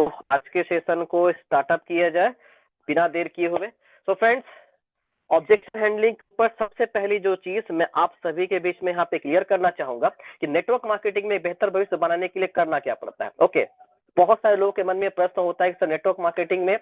आज के सेशन को स्टार्टअप किया जाए बिना देर किए हुए। सो फ्रेंड्स, ऑब्जेक्ट हैंडलिंग पर सबसे पहली जो चीज मैं आप सभी के बीच में यहाँ पे क्लियर करना चाहूंगा कि नेटवर्क मार्केटिंग में बेहतर भविष्य बनाने के लिए करना क्या पड़ता है। ओके, बहुत सारे लोगों के मन में प्रश्न होता है कि सर नेटवर्क मार्केटिंग में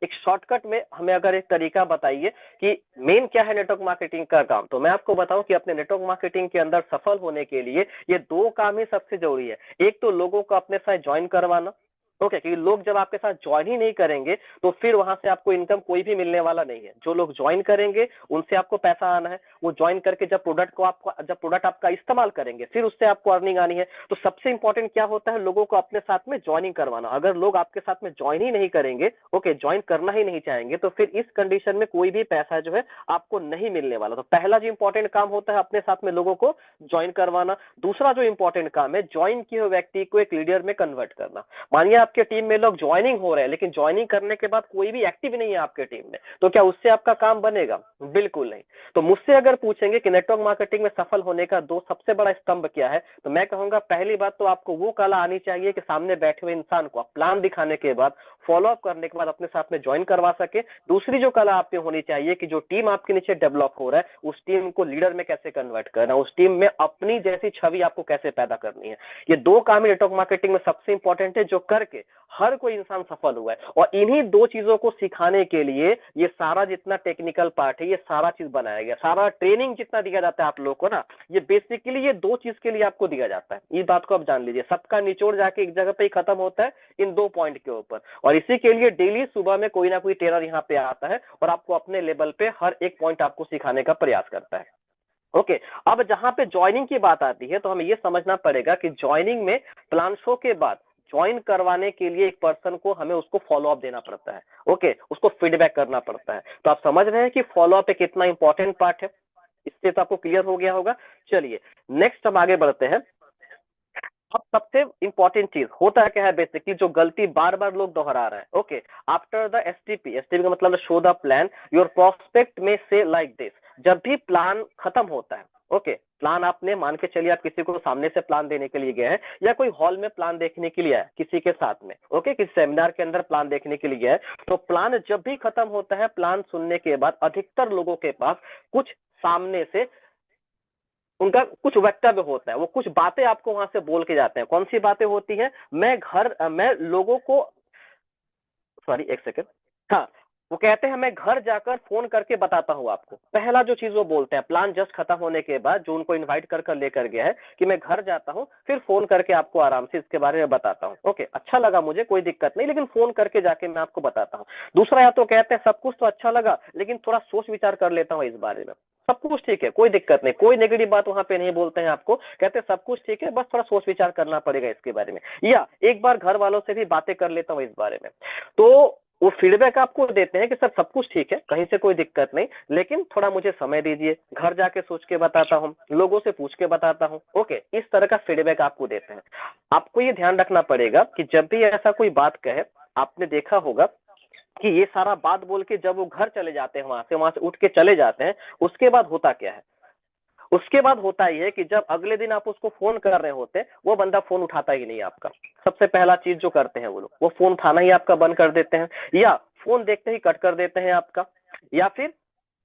एक शॉर्टकट में हमें अगर एक तरीका बताइए कि मेन क्या है नेटवर्क मार्केटिंग का काम। तो मैं आपको बताऊं कि अपने नेटवर्क मार्केटिंग के अंदर सफल होने के लिए ये दो काम ही सबसे जरूरी है। एक तो लोगों को अपने साथ ज्वाइन करवाना, ओके, क्योंकि लोग जब आपके साथ ज्वाइन ही नहीं करेंगे तो फिर वहां से आपको इनकम कोई भी मिलने वाला नहीं है। जो लोग ज्वाइन करेंगे उनसे आपको पैसा आना है, वो ज्वाइन करके जब प्रोडक्ट आपका इस्तेमाल करेंगे फिर उससे आपको अर्निंग आनी है। तो सबसे इंपॉर्टेंट क्या होता है, लोगों को अपने साथ में ज्वाइनिंग करवाना। अगर लोग आपके साथ में ज्वाइन ही नहीं करेंगे, ओके, ज्वाइन करना ही नहीं चाहेंगे, तो फिर इस कंडीशन में कोई भी पैसा जो है आपको नहीं मिलने वाला। तो पहला जो इंपॉर्टेंट काम होता है अपने साथ में लोगों को ज्वाइन करवाना। दूसरा जो इंपॉर्टेंट काम है, ज्वाइन किए हुए व्यक्ति को एक लीडर में कन्वर्ट करना। मानिए आपके टीम में लोग ज्वाइनिंग हो रहे हैं लेकिन ज्वाइनिंग करने के बाद कोई भी एक्टिव नहीं है आपके टीम में, तो क्या उससे आपका काम बनेगा? बिल्कुल नहीं। तो मुझसे अगर पूछेंगे कि नेटवर्क मार्केटिंग में सफल होने का दो सबसे बड़ा स्तंभ क्या है, तो मैं कहूंगा पहली बात तो आपको वो कला आनी चाहिए कि सामने बैठे हुए इंसान को प्लान दिखाने के बाद, फॉलो अप करने के बाद अपने साथ में ज्वाइन करवा सके। दूसरी जो कला आप में होनी चाहिए कि जो टीम आपके नीचे डेवलप हो रहा है उस टीम को लीडर में कैसे कन्वर्ट करना, उस टीम में अपनी जैसी छवि आपको कैसे पैदा करनी है। ये दो काम ही नेटवर्क मार्केटिंग में सबसे इंपॉर्टेंट है, जो करके हर कोई इंसान सफल हुआ है। और इन्हीं दो चीजों को सिखाने के लिए ये सारा जितना टेक्निकल पार्ट है, ये सारा चीज बनाया गया। सारा ट्रेनिंग जितना दिया जाता है आप लोग को ना, ये बेसिकली ये दो चीज के लिए आपको दिया जाता है। इस बात को आप जान लीजिए, सबका निचोड़ जाके एक जगह पे ही खत्म होता है, इन दो पॉइंट के ऊपर। और इसी के लिए डेली सुबह में कोई ना कोई ट्रेनर यहाँ पे आता है और आपको अपने लेवल पे हर एक पॉइंट आपको सिखाने का प्रयास करता है। ओके, अब जहां पे ज्वाइनिंग की बात आती है तो हमें यह समझना पड़ेगा कि ज्वाइनिंग में प्लान शो के बाद ज्वाइन करवाने के लिए एक पर्सन को हमें उसको फॉलो अप देना पड़ता है। ओके, उसको फीडबैक करना पड़ता है। तो आप समझ रहे हैं कि फॉलो अप एक कितना इंपॉर्टेंट पार्ट है। इससे तो आपको क्लियर हो गया होगा। चलिए नेक्स्ट हम आगे बढ़ते हैं। अब सबसे इंपॉर्टेंट चीज होता क्या है, बेसिकली जो गलती बार बार लोग दोहरा रहे हैं। ओके, आफ्टर द एसटीपी का मतलब show the plan your prospect में से लाइक दिस। जब भी प्लान खत्म होता है, ओके, प्लान आपने मान के चलिए आप किसी को सामने से प्लान देने के लिए गए हैं या कोई हॉल में प्लान देखने के लिए आए किसी के साथ में, ओके, किसी सेमिनार के अंदर प्लान देखने के लिए गए, तो प्लान जब भी खत्म होता है, प्लान सुनने के बाद अधिकतर लोगों के पास कुछ सामने से उनका कुछ वक्तव्य होता है, वो कुछ बातें आपको वहां से बोल के जाते हैं। कौन सी बातें होती हैं? मैं लोगों को, सॉरी एक सेकंड, हाँ, वो कहते हैं मैं घर जाकर फोन करके बताता हूँ आपको। पहला जो चीज वो बोलते हैं प्लान जस्ट खत्म होने के बाद, जो उनको इनवाइट कर लेकर गया है, कि मैं घर जाता हूँ फिर फोन करके आपको आराम से इसके बारे में बताता हूँ। ओके, अच्छा लगा मुझे, कोई दिक्कत नहीं, लेकिन फोन करके जाके मैं आपको बताता हूँ। दूसरा, या तो कहते हैं सब कुछ तो अच्छा लगा लेकिन थोड़ा सोच विचार कर लेता हूँ इस बारे में। सब कुछ ठीक है, कोई दिक्कत नहीं, कोई नेगेटिव बात वहां पे नहीं बोलते हैं आपको, कहते हैं सब कुछ ठीक है, बस थोड़ा सोच विचार करना पड़ेगा इसके बारे में, या एक बार घर वालों से भी बातें कर लेता हूँ इस बारे में। तो वो फीडबैक आपको देते हैं कि सर सब कुछ ठीक है, कहीं से कोई दिक्कत नहीं, लेकिन थोड़ा मुझे समय दीजिए, घर जाके सोच के बताता हूँ, लोगों से पूछ के बताता हूँ। ओके, इस तरह का फीडबैक आपको देते हैं। आपको ये ध्यान रखना पड़ेगा कि जब भी ऐसा कोई बात कहे, आपने देखा होगा कि ये सारा बात बोल के जब वो घर चले जाते हैं, वहां से उठ के चले जाते हैं, उसके बाद होता क्या है? उसके बाद होता ही है कि जब अगले दिन आप उसको फोन कर रहे होते, वो बंदा फोन उठाता ही नहीं आपका। सबसे पहला चीज जो करते हैं वो लोग, वो फोन उठाना ही आपका बंद कर देते हैं, या फोन देखते ही कट कर देते हैं आपका, या फिर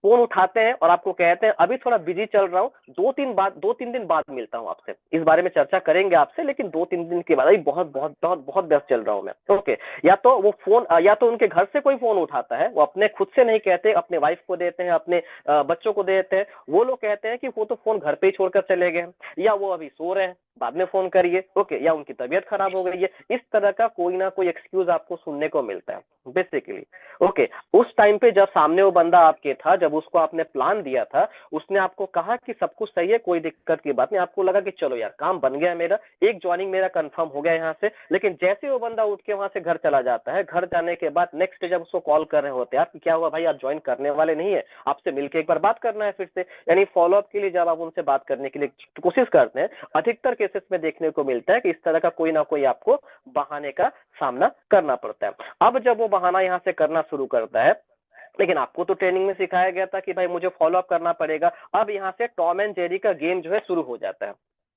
फोन उठाते हैं और आपको कहते हैं अभी थोड़ा बिजी चल रहा हूँ, 2-3 दिन बाद मिलता हूँ आपसे, इस बारे में चर्चा करेंगे आपसे, लेकिन 2-3 दिन के बाद, अभी बहुत बहुत बहुत बहुत व्यस्त चल रहा हूँ मैं। ओके, या तो वो फोन, या तो उनके घर से कोई फोन उठाता है, वो अपने खुद से नहीं कहते, अपने वाइफ को देते हैं, अपने बच्चों को देते हैं, वो लोग कहते हैं कि वो तो फोन घर पे ही छोड़कर चले गए, या वो अभी सो रहे हैं, बाद में फोन करिए। ओके, या उनकी तबीयत खराब हो गई है, इस तरह का कोई ना कोई एक्सक्यूज आपको सुनने को मिलता है बेसिकली। ओके, उस टाइम पे जब सामने वो बंदा आपके था, जब उसको आपने प्लान दिया था, उसने आपको कहा कि सब कुछ सही है, कोई दिक्कत की बात नहीं, आपको लगा कि चलो यार काम बन गया मेरा, एक ज्वाइनिंग मेरा कंफर्म हो गया यहाँ से, लेकिन जैसे वो बंदा उठ के वहां से घर चला जाता है, घर जाने के बाद नेक्स्ट डे जब उसको कॉल कर रहे होते हैं आप, क्या हुआ भाई, आप ज्वाइन करने वाले नहीं है, आपसे मिलकर एक बार बात करना है फिर से, यानी फॉलोअप के लिए जब आप उनसे बात करने के लिए कोशिश करते हैं, अधिकतर केसेस में देखने को मिलता है कि इस तरह का कोई ना कोई आपको बहाने का सामना करना पड़ता है। अब जब वो बहाना यहाँ से करना शुरू करता है, लेकिन आपको तो ट्रेनिंग में सिखाया गया था कि भाई मुझे फॉलो अप करना पड़ेगा, अब यहाँ से टॉम एंड जेरी का गेम जो है शुरू हो जाता है।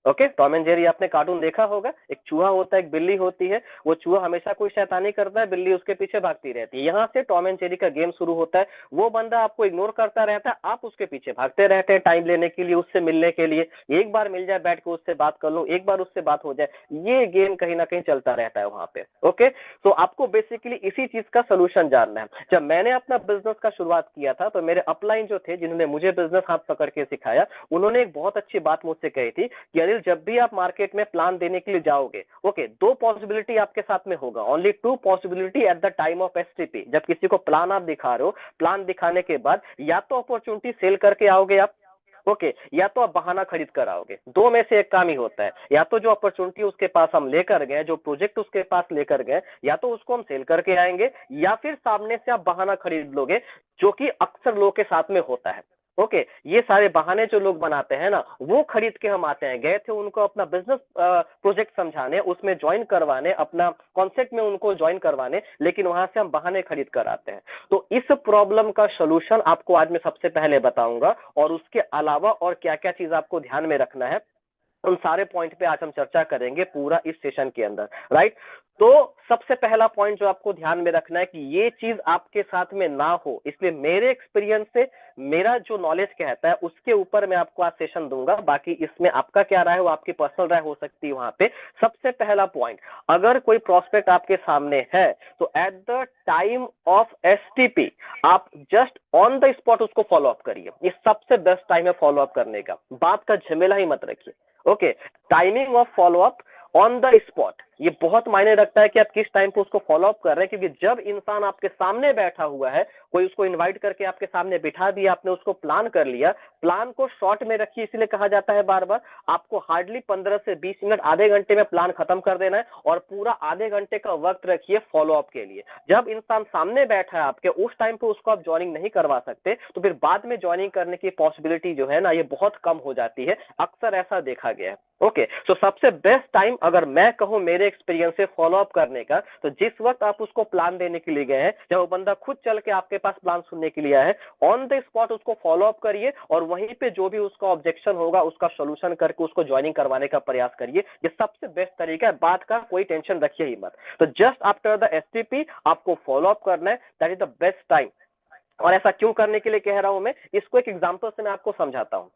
ओके, टॉम एंड जेरी आपने कार्टून देखा होगा, एक चूहा होता है, एक बिल्ली होती है, वो चूहा हमेशा कोई शैतानी करता है, बिल्ली उसके पीछे भागती रहती है। यहाँ से टॉम एंड जेरी का गेम शुरू होता है, वो बंदा आपको इग्नोर करता रहता है, आप उसके पीछे भागते रहते हैं टाइम लेने के लिए, उससे मिलने के लिए, एक बार मिल जाए, बैठ के उससे बात कर लो, एक बार उससे बात हो जाए, ये गेम कहीं ना कहीं चलता रहता है वहां पे। ओके, तो आपको बेसिकली इसी चीज का सोल्यूशन जानना है। जब मैंने अपना बिजनेस का शुरुआत किया था तो मेरे अपलाइन जो थे, जिन्होंने मुझे बिजनेस हाथ पकड़ के सिखाया, उन्होंने एक बहुत अच्छी बात मुझसे कही थी कि अनिल, जब भी आप मार्केट में प्लान देने के लिए जाओगे, ओके, दो पॉसिबिलिटी आपके साथ में होगा, only to possibility at the time of STP. जब किसी को प्लान आप दिखा रहे हो, प्लान दिखाने के बाद या तो अपॉर्चुनिटी सेल करके आओगे आप, ओके, या तो आप बहाना खरीद कर आओगे। दो में से एक काम ही होता है, या तो जो अपॉर्चुनिटी उसके पास हम लेकर गए, जो प्रोजेक्ट उसके पास लेकर गए, या तो उसको हम सेल करके आएंगे, या फिर सामने से आप बहाना खरीद लोगे, जो कि अक्सर लोगों के साथ में होता है। ओके, ये सारे बहाने जो लोग बनाते हैं ना, वो खरीद के हम आते हैं। गए थे उनको अपना बिजनेस प्रोजेक्ट समझाने, उसमें ज्वाइन करवाने, अपना कॉन्सेप्ट में उनको ज्वाइन करवाने, लेकिन वहां से हम बहाने खरीद कर आते हैं। तो इस प्रॉब्लम का सोल्यूशन आपको आज मैं सबसे पहले बताऊंगा, और उसके अलावा और क्या क्या चीज आपको ध्यान में रखना है, उन सारे पॉइंट पे आज हम चर्चा करेंगे पूरा इस सेशन के अंदर, राइट। तो सबसे पहला पॉइंट जो आपको ध्यान में रखना है कि ये चीज आपके साथ में ना हो, इसलिए मेरे एक्सपीरियंस से, मेरा जो नॉलेज कहता है उसके ऊपर मैं आपको आज सेशन दूंगा। बाकी इसमें आपका क्या राय है, वो आपकी पर्सनल राय हो सकती है वहां पे। सबसे पहला पॉइंट, अगर कोई प्रोस्पेक्ट आपके सामने है तो at the time of STP आप जस्ट ऑन द स्पॉट उसको फॉलो अप करिए। ये सबसे बेस्ट टाइम है फॉलो अप करने का, बात का झमेला ही मत रखिए। Okay, timing of follow up on the spot, ये बहुत मायने रखता है कि आप किस टाइम पे उसको फॉलो अप कर रहे हैं। क्योंकि जब इंसान आपके सामने बैठा हुआ है, कोई उसको इनवाइट करके आपके सामने बिठा दिया, आपने उसको प्लान कर लिया, प्लान को शॉर्ट में रखिए, इसलिए कहा जाता है बार बार, आपको हार्डली 15 से 20 मिनट, आधे घंटे में प्लान खत्म कर देना है, और पूरा आधे घंटे का वक्त रखिए फॉलो अप के लिए। जब इंसान सामने बैठा है आपके, उस टाइम पे उसको आप ज्वाइनिंग नहीं करवा सकते, तो फिर बाद में ज्वाइनिंग करने की पॉसिबिलिटी जो है ना, ये बहुत कम हो जाती है, अक्सर ऐसा देखा गया है। ओके, सो सबसे बेस्ट टाइम अगर मैं कहूं मेरे एक्सपीरियंस से फॉलो अप करने का, तो जिस वक्त आप उसको प्लान देने के लिए गए हैं, जब वो बंदा खुद चल के आपके पास प्लान सुनने के लिए आया है, ऑन द स्पॉट उसको फॉलो अप करिए, और वहीं पे जो भी उसका ऑब्जेक्शन होगा उसका सोल्यूशन करके उसको ज्वाइनिंग करवाने का प्रयास करिए। ये सबसे बेस्ट तरीका है, बात का कोई टेंशन रखिए ही मत। तो जस्ट आफ्टर द एसटीपी आपको फॉलो अप करना है, that is the best time. और ऐसा क्यों करने के लिए कह रहा हूं मैं, इसको एक एग्जांपल से मैं आपको समझाता हूं।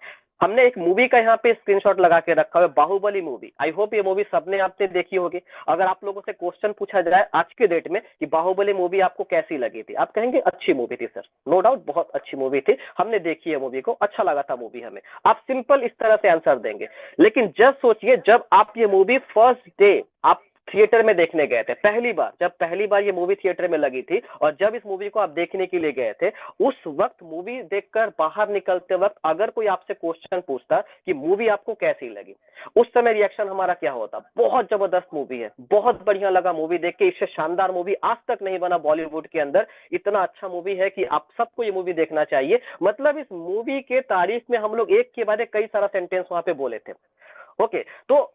हमने एक मूवी का यहाँ पे स्क्रीनशॉट लगा के रखा है, बाहुबली मूवी। आई होप ये मूवी सबने आपने देखी होगी। अगर आप लोगों से क्वेश्चन पूछा जाए आज के डेट में कि बाहुबली मूवी आपको कैसी लगी थी, आप कहेंगे अच्छी मूवी थी सर, नो डाउट बहुत अच्छी मूवी थी, हमने देखी है मूवी को, अच्छा लगा था मूवी हमें। आप सिंपल इस तरह से आंसर देंगे। लेकिन जब सोचिए, जब आप ये मूवी फर्स्ट डे आप थिएटर में देखने गए थे, पहली बार, जब पहली बार ये मूवी थिएटर में लगी थी, और जब इस मूवी को आप देखने के लिए गए थे, उस वक्त मूवी देखकर बाहर निकलते वक्त अगर कोई आपसे क्वेश्चन पूछता कि मूवी आपको कैसी लगी, उस समय रिएक्शन हमारा क्या होता? बहुत जबरदस्त मूवी है, बहुत बढ़िया लगा मूवी देख के, इससे शानदार मूवी आज तक नहीं बना बॉलीवुड के अंदर, इतना अच्छा मूवी है कि आप सबको ये मूवी देखना चाहिए। मतलब इस मूवी के तारीफ में हम लोग एक के बाद एक कई सारा सेंटेंस वहां पे बोले थे। ओके, तो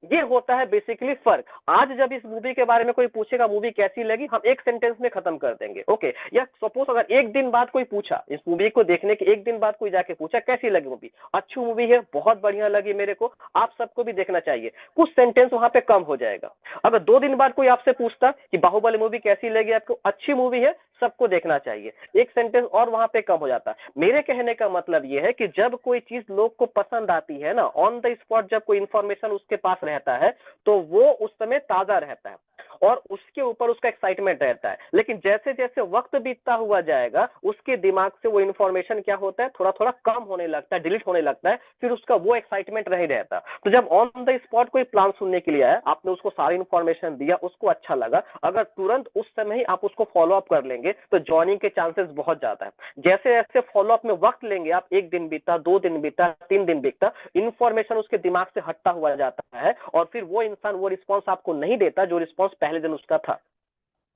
ये होता है बेसिकली फर्क। आज जब इस मूवी के बारे में कोई पूछेगा मूवी कैसी लगी, हम एक सेंटेंस में खत्म कर देंगे। ओके, या सपोज अगर एक दिन बाद कोई पूछा, इस मूवी को देखने के एक दिन बाद कोई जाके पूछा कैसी लगी मूवी, अच्छी मूवी है, बहुत बढ़िया लगी मेरे को, आप सबको भी देखना चाहिए, कुछ सेंटेंस वहां पे कम हो जाएगा। अगर 2 दिन बाद कोई आपसे पूछता कि बाहुबली मूवी कैसी लगी आपको, अच्छी मूवी है, सबको देखना चाहिए, एक सेंटेंस और वहां पे कम हो जाता है। मेरे कहने का मतलब यह है कि जब कोई चीज लोग को पसंद आती है ना, ऑन द स्पॉट जब कोई इंफॉर्मेशन उसके पास रहता है, तो वो उस समय ताजा रहता है और उसके ऊपर उसका एक्साइटमेंट रहता है। लेकिन जैसे जैसे वक्त बीतता हुआ जाएगा, उसके दिमाग से वो इंफॉर्मेशन क्या होता है, थोड़ा थोड़ा कम होने लगता है, डिलीट होने लगता है, फिर उसका वो एक्साइटमेंट नहीं रहता। तो जब ऑन द स्पॉट कोई प्लान सुनने के लिए आया, आपने उसको सारी इंफॉर्मेशन दिया, उसको अच्छा लगा, अगर तुरंत उस समय ही आप उसको फॉलो अप कर लेंगे तो ज्वाइनिंग के चांसेस बहुत ज्यादा है। जैसे जैसे फॉलो अप में वक्त लेंगे आप, 1 दिन बीता, 2 दिन बीता, 3 दिन बीता, इंफॉर्मेशन उसके दिमाग से हटता हुआ जाता है, और फिर वो इंसान वो रिस्पॉन्स आपको नहीं देता जो रिस्पॉन्स पहले दिन उसका था।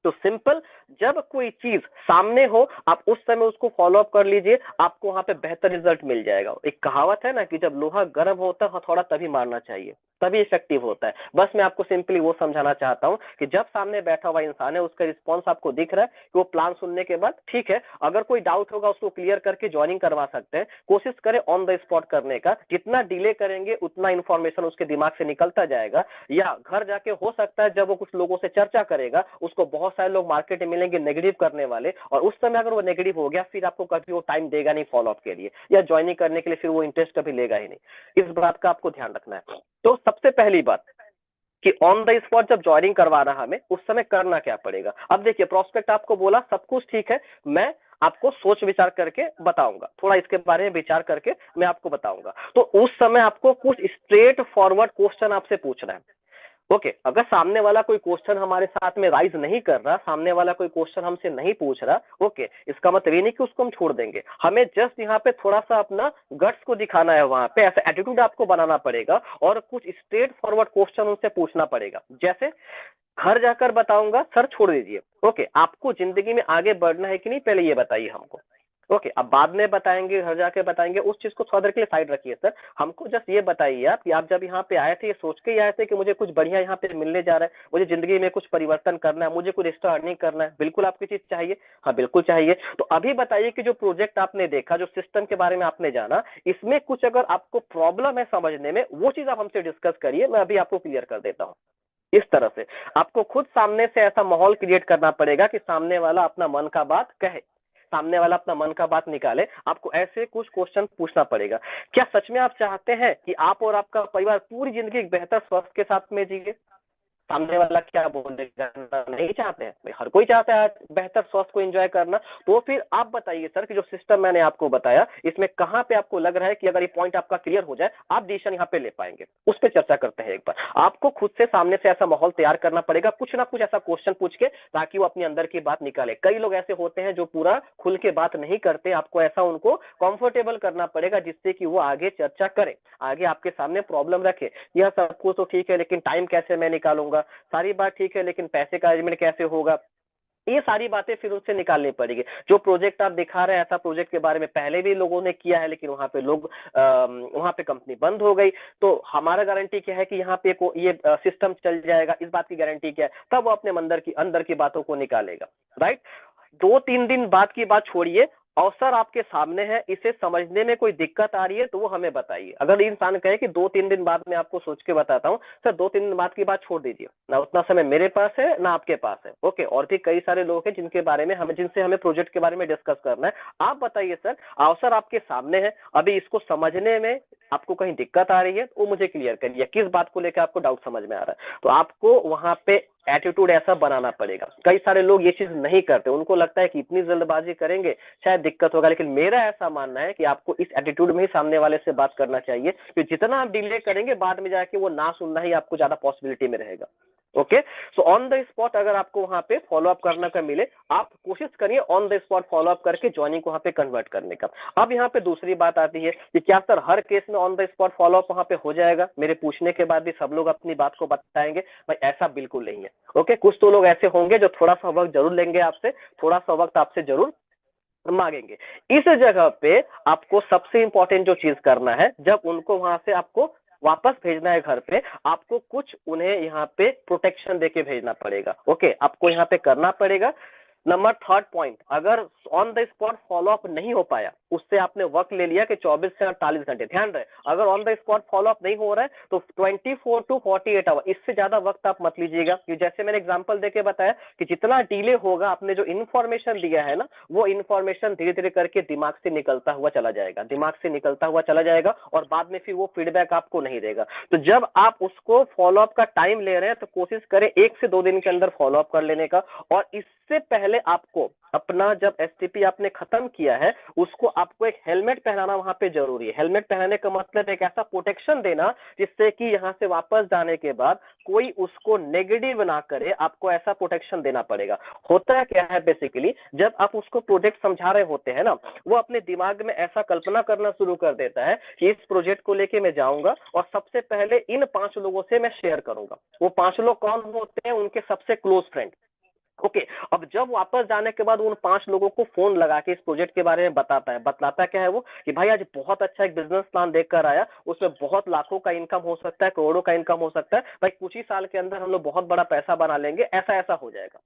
तो सिंपल, जब कोई चीज सामने हो आप उस समय उसको फॉलो अप कर लीजिए, आपको वहां पे बेहतर रिजल्ट मिल जाएगा। एक कहावत है ना कि जब लोहा गर्म होता है हथौड़ा तभी मारना चाहिए। तभी इफेक्टिव होता है। बस मैं आपको सिंपली वो समझाना चाहता हूं कि जब सामने बैठा हुआ इंसान है, उसका रिस्पॉन्स आपको दिख रहा है कि वो प्लान सुनने के बाद ठीक है, अगर कोई डाउट होगा उसको क्लियर करके ज्वाइनिंग करवा सकते हैं। कोशिश करें ऑन द स्पॉट करने का, जितना डिले करेंगे उतना इंफॉर्मेशन उसके दिमाग से निकलता जाएगा, या घर जाके हो सकता है जब वो कुछ लोगों से चर्चा करेगा, उसको बहुत सारे लोग मार्केट में मिलेंगे नेगेटिव करने वाले, और उस समय अगर वो नेगेटिव हो गया, फिर आपको कभी वो टाइम देगा नहीं फॉलोअप के लिए या ज्वाइनिंग करने के लिए, फिर वो इंटरेस्ट कभी लेगा ही नहीं। इस बात का आपको ध्यान रखना है। तो सबसे पहली बात कि ऑन द स्पॉट जब ज्वाइनिंग करवाना हमें, उस समय करना क्या पड़ेगा। अब देखिए, प्रोस्पेक्ट आपको बोला, सब कुछ ठीक है, मैं आपको सोच विचार करके बताऊंगा, थोड़ा इसके बारे में विचार करके मैं आपको बताऊंगा। तो उस समय आपको कुछ स्ट्रेट फॉरवर्ड क्वेश्चन आपसे पूछना है। ओके, अगर सामने वाला कोई क्वेश्चन हमारे साथ में राइज नहीं कर रहा, सामने वाला कोई क्वेश्चन हमसे नहीं पूछ रहा, ओके, इसका मतलब ये नहीं कि उसको हम छोड़ देंगे, हमें जस्ट यहाँ पे थोड़ा सा अपना गट्स को दिखाना है, वहां पे ऐसा एटीट्यूड आपको बनाना पड़ेगा और कुछ स्ट्रेट फॉरवर्ड क्वेश्चन उनसे पूछना पड़ेगा। जैसे, घर जाकर बताऊंगा सर, छोड़ दीजिए। ओके, आपको जिंदगी में आगे बढ़ना है कि नहीं, पहले ये बताइए हमको। ओके, अब बाद में बताएंगे, घर जाके बताएंगे, उस चीज को थोड़ा देर के लिए साइड रखिए सर। हमको जस्ट ये बताइए आप कि आप जब यहाँ पे आए थे, ये सोच के ही आए थे कि मुझे कुछ बढ़िया यहाँ पे मिलने जा रहा है, मुझे जिंदगी में कुछ परिवर्तन करना है, मुझे कुछ एक्स्ट्रा अर्निंग करना है, बिल्कुल आपकी चीज चाहिए। हाँ बिल्कुल चाहिए। तो अभी बताइए कि जो प्रोजेक्ट आपने देखा, जो सिस्टम के बारे में आपने जाना, इसमें कुछ अगर आपको प्रॉब्लम है समझने में, वो चीज आप हमसे डिस्कस करिए, मैं अभी आपको क्लियर कर देता हूँ। इस तरह से आपको खुद सामने से ऐसा माहौल क्रिएट करना पड़ेगा कि सामने वाला अपना मन का बात कहे, सामने वाला अपना मन का बात निकाले। आपको ऐसे कुछ क्वेश्चन पूछना पड़ेगा। क्या सच में आप चाहते हैं कि आप और आपका परिवार पूरी जिंदगी एक बेहतर स्वास्थ्य के साथ में जिए? सामने वाला क्या बोलेगा, नहीं चाहते हैं भाई, हर कोई चाहता है बेहतर स्वास्थ्य को एंजॉय करना। तो फिर आप बताइए सर कि जो सिस्टम मैंने आपको बताया, इसमें कहां पे आपको लग रहा है कि अगर ये पॉइंट आपका क्लियर हो जाए, आप डिसीजन यहाँ पे ले पाएंगे। उस पर चर्चा करते हैं एक बार। आपको खुद से सामने से ऐसा माहौल तैयार करना पड़ेगा, कुछ ना कुछ ऐसा क्वेश्चन पूछ के, ताकि वो अपने अंदर की बात निकाले। कई लोग ऐसे होते हैं जो पूरा खुल के बात नहीं करते, आपको ऐसा उनको कंफर्टेबल करना पड़ेगा जिससे कि वो आगे चर्चा करे, आगे आपके सामने प्रॉब्लम रखे। यह सब कुछ तो ठीक है, लेकिन टाइम कैसे मैं निकालूंगा, सारी बात ठीक है, लेकिन पैसे का अरेंजमेंट कैसे होगा, ये सारी बातें फिर उससे निकालनी पड़ेगी। जो प्रोजेक्ट आप दिखा रहे हैं, ऐसा प्रोजेक्ट के बारे में पहले भी लोगों ने किया है, लेकिन वहां पे लोग वहां पे कंपनी बंद हो गई, तो हमारा गारंटी क्या है कि यहाँ पे ये सिस्टम चल जाएगा, इस बात की गारंटी क्या है? तब वो अपने अंदर की बातों को निकालेगा, राइट। 2-3 दिन बाद की बात छोड़िए, अवसर आपके सामने है, इसे समझने में कोई दिक्कत आ रही है तो वो हमें बताइए। अगर इंसान कहे कि 2-3 दिन बाद मैं आपको सोच के बताता हूँ, सर 2-3 दिन बाद की बात छोड़ दीजिए, ना उतना समय मेरे पास है ना आपके पास है। ओके, और भी कई सारे लोग हैं जिनसे हमें प्रोजेक्ट के बारे में डिस्कस करना है। आप बताइए सर, अवसर आपके सामने है, अभी इसको समझने में आपको कहीं दिक्कत आ रही है, वो मुझे क्लियर करिए, किस बात को लेकर आपको डाउट समझ में आ रहा है। तो आपको वहां पे एटीट्यूड ऐसा बनाना पड़ेगा। कई सारे लोग ये चीज नहीं करते, उनको लगता है कि इतनी जल्दबाजी करेंगे शायद दिक्कत होगा, लेकिन मेरा ऐसा मानना है कि आपको इस एटीट्यूड में ही सामने वाले से बात करना चाहिए, कि जितना आप डिले करेंगे, बाद में जाके वो ना सुनना ही आपको ज्यादा पॉसिबिलिटी में रहेगा। Okay, so on the spot अगर आपको वहां पे फॉलोअप करना का मिले, आप कोशिश करिए ऑन द स्पॉट फॉलोअप करके ज्वाइनिंग को वहां पे कन्वर्ट करने का। अब यहाँ पे दूसरी बात आती है कि क्या सर हर केस में ऑन द स्पॉट फॉलोअप वहां पे हो जाएगा, मेरे पूछने के बाद भी सब लोग अपनी बात को बताएंगे? भाई ऐसा बिल्कुल नहीं है। ओके, कुछ तो लोग ऐसे होंगे जो थोड़ा सा वक्त जरूर लेंगे आपसे, थोड़ा सा वक्त आपसे जरूर मांगेंगे। इस जगह पे आपको सबसे इंपॉर्टेंट जो चीज करना है, जब उनको वहां से आपको वापस भेजना है घर पे, आपको कुछ उन्हें यहाँ पे प्रोटेक्शन देके भेजना पड़ेगा। ओके, आपको यहाँ पे करना पड़ेगा। नंबर 3rd पॉइंट, अगर ऑन द स्पॉट फॉलोअप नहीं हो पाया, उससे आपने वक्त ले लिया कि 24 से 48 घंटे, ध्यान रहे अगर ऑन द स्पॉट फॉलोअप नहीं हो रहा है तो 24 to 48 आवर, इससे ज्यादा वक्त आप मत लीजिएगा। जैसे मैंने एग्जांपल देके बताया कि जितना डिले होगा, आपने जो इन्फॉर्मेशन दिया है ना, वो इन्फॉर्मेशन धीरे धीरे करके दिमाग से निकलता हुआ चला जाएगा, दिमाग से निकलता हुआ चला जाएगा, और बाद में फिर वो फीडबैक आपको नहीं देगा। तो जब आप उसको फॉलोअप का टाइम ले रहे हैं, तो कोशिश करें 1 से 2 दिन के अंदर फॉलोअप कर लेने का। और इससे पहले आपको अपना, जब एसटीपी आपने खत्म किया है, उसको आपको एक हेलमेट पहनाना वहां पे जरूरी है। हेलमेट पहनाने का मतलब एक ऐसा प्रोटेक्शन देना जिससे कि यहां से वापस जाने के बाद कोई उसको नेगेटिव ना करे, आपको ऐसा प्रोटेक्शन देना पड़ेगा। होता क्या है बेसिकली, जब आप उसको प्रोजेक्ट समझा रहे होते हैं ना, वो अपने दिमाग में ऐसा कल्पना करना शुरू कर देता है कि इस प्रोजेक्ट को लेके मैं जाऊंगा और सबसे पहले इन 5 लोगों से मैं शेयर करूंगा। वो 5 लोग कौन होते हैं? उनके सबसे क्लोज फ्रेंड। ओके अब जब वापस जाने के बाद उन 5 लोगों को फोन लगा के इस प्रोजेक्ट के बारे में बतलाता क्या है वो कि भाई आज बहुत अच्छा एक बिजनेस प्लान देख कर आया, उसमें बहुत लाखों का इनकम हो सकता है, करोड़ों का इनकम हो सकता है, भाई कुछ ही साल के अंदर हम लोग बहुत बड़ा पैसा बना लेंगे, ऐसा ऐसा हो जाएगा।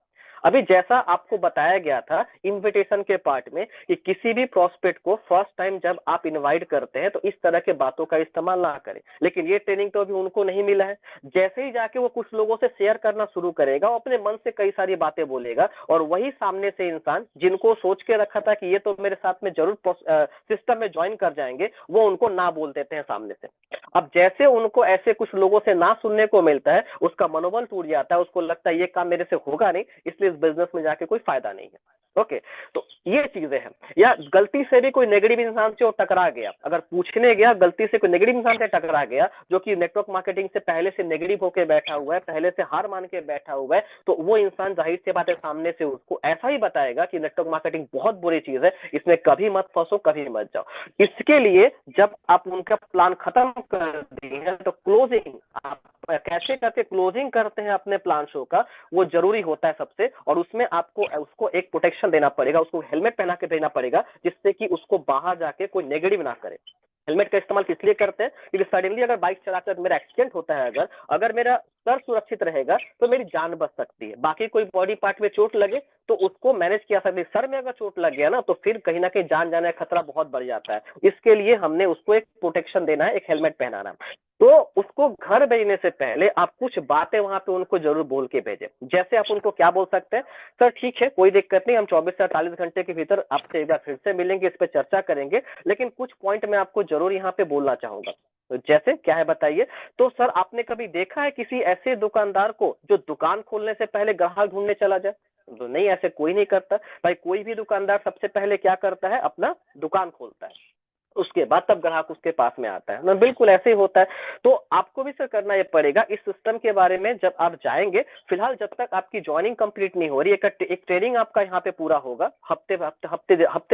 अभी जैसा आपको बताया गया था इनविटेशन के पार्ट में कि किसी भी प्रोस्पेक्ट को फर्स्ट टाइम जब आप इनवाइट करते हैं तो इस तरह के बातों का इस्तेमाल ना करें, लेकिन ये ट्रेनिंग तो अभी उनको नहीं मिला है। जैसे ही जाके वो कुछ लोगों से शेयर करना शुरू करेगा, वो अपने मन से कई सारी बातें बोलेगा, और वही सामने से इंसान जिनको सोच के रखा था कि ये तो मेरे साथ में जरूर सिस्टम में ज्वाइन कर जाएंगे, वो उनको ना बोल देते हैं सामने से। अब जैसे उनको ऐसे कुछ लोगों से ना सुनने को मिलता है, उसका मनोबल टूट जाता है, उसको लगता है ये काम मेरे से होगा नहीं, इसलिए इस बिजनेस में जाके कोई फायदा नहीं है। ओके तो ये चीजें हैं। या गलती से भी कोई नेगेटिव इंसान से वो टकरा गया, अगर पूछने गया गलती से कोई नेगेटिव इंसान से टकरा गया जो कि नेटवर्क मार्केटिंग से पहले से नेगेटिव होकर बैठा हुआ है, पहले से हार मान के बैठा हुआ है, तो वो इंसान जाहिर सी बात है सामने से उसको ऐसा ही बताएगा कि नेटवर्क मार्केटिंग बहुत बुरी चीज है, इसमें कभी मत फंसो, कभी मत जाओ। इसके लिए जब आप उनका प्लान खत्म कर दिए तो क्लोजिंग आप कैसे करके क्लोजिंग करते हैं अपने प्लान शो का, वो जरूरी होता है सबसे। और उसमें आपको उसको एक प्रोटेक्शन देना पड़ेगा, उसको हेलमेट पहना के देना पड़ेगा, जिससे कि उसको बाहर जाके कोई नेगेटिव ना करे। हेलमेट का इस्तेमाल किस लिए करते हैं, क्योंकि सडनली अगर बाइक चलाकर मेरा एक्सीडेंट होता है, अगर अगर मेरा सर सुरक्षित रहेगा तो मेरी जान बच सकती है, बाकी कोई बॉडी पार्ट में चोट लगे तो उसको मैनेज किया सकते हैं। सर में अगर चोट लग गया ना तो फिर कहीं ना कहीं जान जाने का खतरा बहुत बढ़ जाता है। इसके लिए हमने उसको एक प्रोटेक्शन देना है, एक हेलमेट पहनाना। तो उसको घर भेजने से पहले आप कुछ बातें वहां पे उनको जरूर बोल के भेजें। जैसे आप उनको क्या बोल सकते हैं, सर ठीक है कोई दिक्कत नहीं, हम 24 से 48 घंटे के भीतर आपसे एक बार फिर से मिलेंगे, इस पर चर्चा करेंगे, लेकिन कुछ पॉइंट मैं आपको जरूर यहाँ पे बोलना चाहूंगा। तो जैसे क्या है बताइए। तो सर आपने कभी देखा है किसी ऐसे दुकानदार को जो दुकान खोलने से पहले ग्राहक ढूंढने चला जाए? तो नहीं, ऐसे कोई नहीं करता भाई। कोई भी दुकानदार सबसे पहले क्या करता है, अपना दुकान खोलता है, उसके बाद तब ग्राहक उसके पास में आता है ना। बिल्कुल ऐसे ही होता है। तो आपको भी सर करना ये पड़ेगा इस सिस्टम के बारे में जब आप जाएंगे। फिलहाल जब तक आपकी ज्वाइनिंग कंप्लीट नहीं हो रही, एक ट्रेनिंग आपका यहाँ पे पूरा होगा, हफ्ते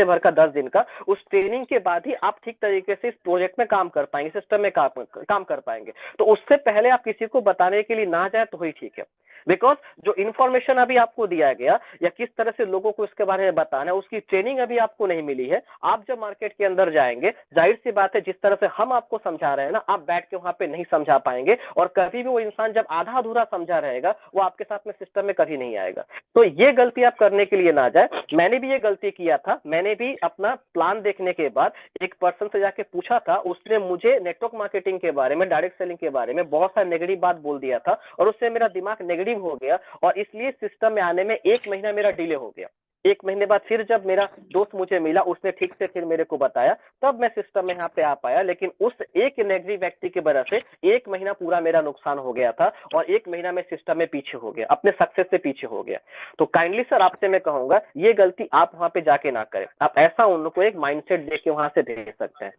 भर का 10 दिन का। उस ट्रेनिंग के बाद ही आप ठीक तरीके से इस प्रोजेक्ट में काम कर पाएंगे, सिस्टम में काम कर पाएंगे। तो उससे पहले आप किसी को बताने के लिए ना जाए तो ही ठीक है। बिकॉज जो इन्फॉर्मेशन अभी आपको दिया गया या किस तरह से लोगों को इसके बारे में बताना है, उसकी ट्रेनिंग अभी आपको नहीं मिली है। आप जब मार्केट के अंदर जाएंगे, जाहिर सी बात है जिस तरह से हम आपको समझा रहे हैं ना, आप बैठ के वहां पे नहीं समझा पाएंगे, और कभी भी वो इंसान जब आधा अधूरा समझा रहेगा वो आपके साथ में सिस्टम में कभी नहीं आएगा। तो ये गलती आप करने के लिए ना जाए। मैंने भी ये गलती किया था। मैंने भी अपना प्लान देखने के बाद एक पर्सन से जाके पूछा था, उसने मुझे नेटवर्क मार्केटिंग के बारे में, डायरेक्ट सेलिंग के बारे में बहुत सारा नेगेटिव बात बोल दिया था, और उससे मेरा दिमाग नेगेटिव हो गया, और इसलिए सिस्टम में आने में 1 महीना मेरा डिले हो गया। 1 महीने बाद फिर जब मेरा दोस्त मुझे मिला, उसने ठीक से फिर मेरे को बताया, तब मैं सिस्टम में यहाँ पे आ पाया। लेकिन उस एक नेगेटिव व्यक्ति की वजह से 1 महीना पूरा मेरा नुकसान हो गया था, और 1 महीना में सिस्टम में पीछे हो गया, अपने सक्सेस से पीछे हो गया। तो काइंडली सर आपसे मैं कहूंगा ये गलती आप वहां पे जाके ना करें। आप ऐसा उनको एक माइंडसेट दे के वहां से भेज सकते हैं।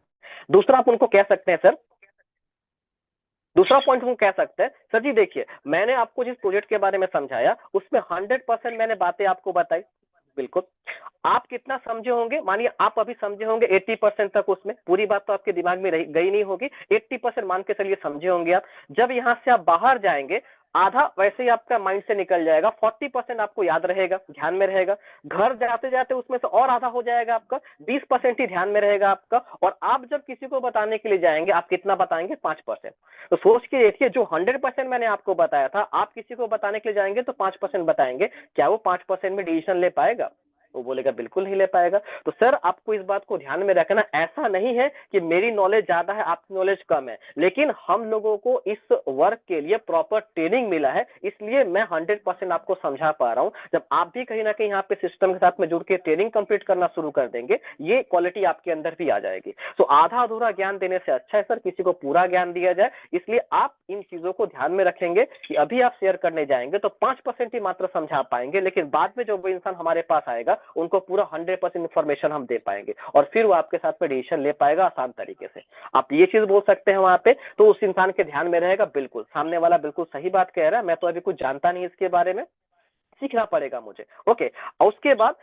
दूसरा आप उनको कह सकते हैं सर, दूसरा पॉइंट वो कह सकते हैं, सर जी देखिए मैंने आपको जिस प्रोजेक्ट के बारे में समझाया उसमें 100% मैंने बातें आपको बताई। बिल्कुल आप कितना समझे होंगे, मानिए आप अभी समझे होंगे 80% तक, उसमें पूरी बात तो आपके दिमाग में गई नहीं होगी। 80% मान के चलिए समझे होंगे आप। जब यहां से आप बाहर जाएंगे, आधा वैसे ही आपका माइंड से निकल जाएगा, 40% आपको याद रहेगा, ध्यान में रहेगा। घर जाते जाते उसमें से और आधा हो जाएगा आपका, 20% ही ध्यान में रहेगा आपका। और आप जब किसी को बताने के लिए जाएंगे, आप कितना बताएंगे, 5%। तो सोच के देखिए, जो 100% मैंने आपको बताया था, आप किसी को बताने के लिए जाएंगे तो 5% बताएंगे, क्या वो 5% में डिसीजन ले पाएगा? वो बोलेगा बिल्कुल नहीं ले पाएगा। तो सर आपको इस बात को ध्यान में रखना, ऐसा नहीं है कि मेरी नॉलेज ज्यादा है आपकी नॉलेज कम है, लेकिन हम लोगों को इस वर्क के लिए प्रॉपर ट्रेनिंग मिला है, इसलिए मैं 100% आपको समझा पा रहा हूं। जब आप भी कहीं ना कहीं यहाँ पे सिस्टम के साथ में जुड़ के ट्रेनिंग कंप्लीट करना शुरू कर देंगे, ये क्वालिटी आपके अंदर भी आ जाएगी। तो आधा अधूरा ज्ञान देने से अच्छा है सर किसी को पूरा ज्ञान दिया जाए। इसलिए आप इन चीजों को ध्यान में रखेंगे कि अभी आप शेयर करने जाएंगे तो 5% ही मात्र समझा पाएंगे, लेकिन बाद में जो वो इंसान हमारे पास आएगा उनको पूरा 100% इंफॉर्मेशन हम दे पाएंगे, और फिर वो आपके साथ में डिसीजन ले पाएगा आसान तरीके से। आप ये चीज बोल सकते हैं वहां पे, तो उस इंसान के ध्यान में रहेगा बिल्कुल सामने वाला बिल्कुल सही बात कह रहा है, मैं तो अभी कुछ जानता नहीं इसके बारे में, सीखना पड़ेगा मुझे। ओके, और उसके बाद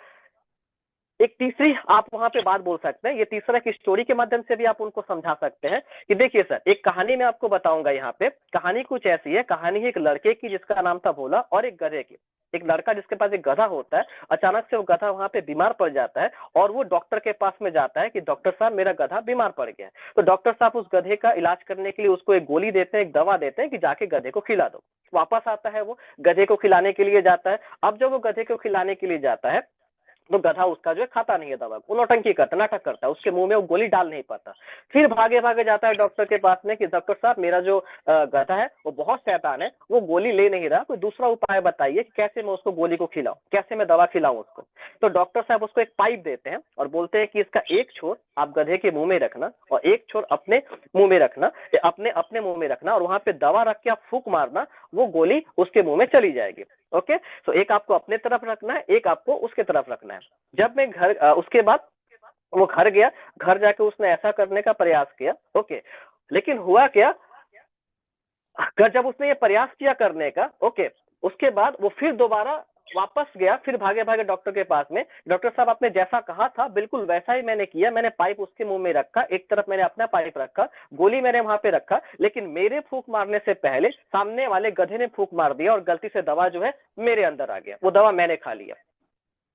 एक तीसरी आप वहां पे बात बोल सकते हैं, ये तीसरा की स्टोरी के माध्यम से भी आप उनको समझा सकते हैं कि देखिए सर, एक कहानी मैं आपको बताऊंगा। यहाँ पे कहानी कुछ ऐसी है, कहानी है एक लड़के की जिसका नाम था भोला, और एक गधे की। एक लड़का जिसके पास एक गधा होता है, अचानक से वो गधा वहां पे बीमार पड़ जाता है और वो डॉक्टर के पास में जाता है कि डॉक्टर साहब मेरा गधा बीमार पड़ गया है। तो डॉक्टर साहब उस गधे का इलाज करने के लिए उसको एक गोली देते हैं, एक दवा देते हैं कि जाके गधे को खिला दो। वापस आता है, वो गधे को खिलाने के लिए जाता है। अब जब वो गधे को खिलाने के लिए जाता है तो गधा उसका जो है खाता नहीं है दवा, वो नौटंकी करता, नाटक करता है, उसके मुंह में वो गोली डाल नहीं पाता। फिर भागे भागे जाता है डॉक्टर के पास में कि डॉक्टर साहब मेरा जो गधा है वो बहुत शैतान है, वो गोली ले नहीं रहा, कोई दूसरा उपाय बताइए कि कैसे मैं उसको गोली को खिलाऊं, कैसे मैं दवा खिलाऊं उसको। तो डॉक्टर साहब उसको एक पाइप देते हैं और बोलते हैं कि इसका एक छोर आप गधे के मुंह में रखना और एक छोर अपने मुंह में रखना, अपने अपने मुंह में रखना और वहां पे दवा रख के आप फूंक मारना, वो गोली उसके मुंह में चली जाएगी। ओके, तो एक आपको अपने तरफ रखना है, एक आपको उसके तरफ रखना है। जब मैं उसके बाद वो घर गया, घर जाके उसने ऐसा करने का प्रयास किया। ओके, लेकिन हुआ क्या, जब उसने ये प्रयास किया करने का, ओके, उसके बाद वो फिर दोबारा वापस गया, फिर भागे भागे डॉक्टर के पास में, डॉक्टर साहब आपने जैसा कहा था बिल्कुल वैसा ही मैंने किया, मैंने पाइप उसके मुंह में रखा, एक तरफ मैंने अपना पाइप रखा, गोली मैंने वहां पे रखा, लेकिन मेरे फूंक मारने से पहले सामने वाले गधे ने फूंक मार दिया और गलती से दवा जो है मेरे अंदर आ गया, वो दवा मैंने खा लिया।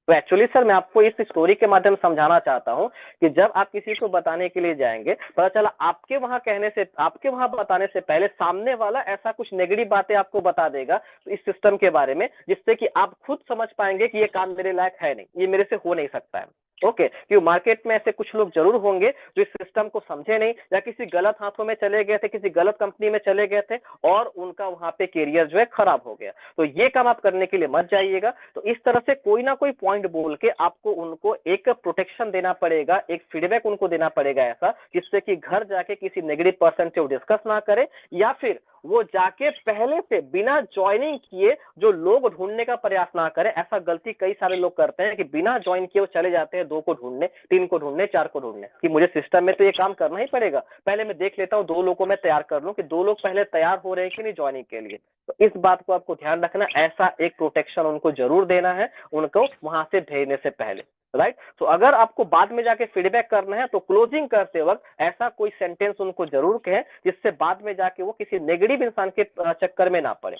तो एक्चुअली सर मैं आपको इस स्टोरी के माध्यम से समझाना चाहता हूं कि जब आप किसी को बताने के लिए जाएंगे, पता चला आपके वहां कहने से, आपके वहां बताने से पहले सामने वाला ऐसा कुछ नेगेटिव बातें आपको बता देगा तो इस सिस्टम के बारे में, जिससे कि आप खुद समझ पाएंगे कि ये काम मेरे लायक है नहीं, ये मेरे से हो नहीं सकता है। ओके, क्योंकि मार्केट में ऐसे कुछ लोग जरूर होंगे जो इस सिस्टम को समझे नहीं, या किसी गलत हाथों में चले गए थे, किसी गलत कंपनी में चले गए थे और उनका वहां पे कैरियर जो है खराब हो गया। तो ये काम आप करने के लिए मत जाइएगा। तो इस तरह से कोई ना कोई पॉइंट बोल के आपको उनको एक प्रोटेक्शन देना पड़ेगा, एक फीडबैक उनको देना पड़ेगा ऐसा, जिससे कि घर जाके किसी नेगेटिव पर्सन से वो डिस्कस ना करे, या फिर वो जाके पहले से बिना ज्वाइनिंग किए जो लोग ढूंढने का प्रयास ना करे। ऐसा गलती कई सारे लोग करते हैं कि बिना ज्वाइन किए वो चले जाते हैं 2 को ढूंढने, 3 को ढूंढने, 4 को ढूंढने, कि मुझे सिस्टम में तो ये काम करना ही पड़ेगा, पहले मैं देख लेता हूँ 2 लोगों को मैं तैयार कर लूं कि 2 लोग पहले तैयार हो रहे हैं कि नहीं ज्वाइनिंग के लिए। तो इस बात को आपको ध्यान रखना, ऐसा एक प्रोटेक्शन उनको जरूर देना है उनको वहां से भेजने से पहले, राइट। तो अगर आपको बाद में जाके फीडबैक करना है तो क्लोजिंग करते वक्त ऐसा कोई सेंटेंस उनको जरूर कहें जिससे बाद में जाके वो किसी नेगेटिव इंसान के चक्कर में ना पड़े।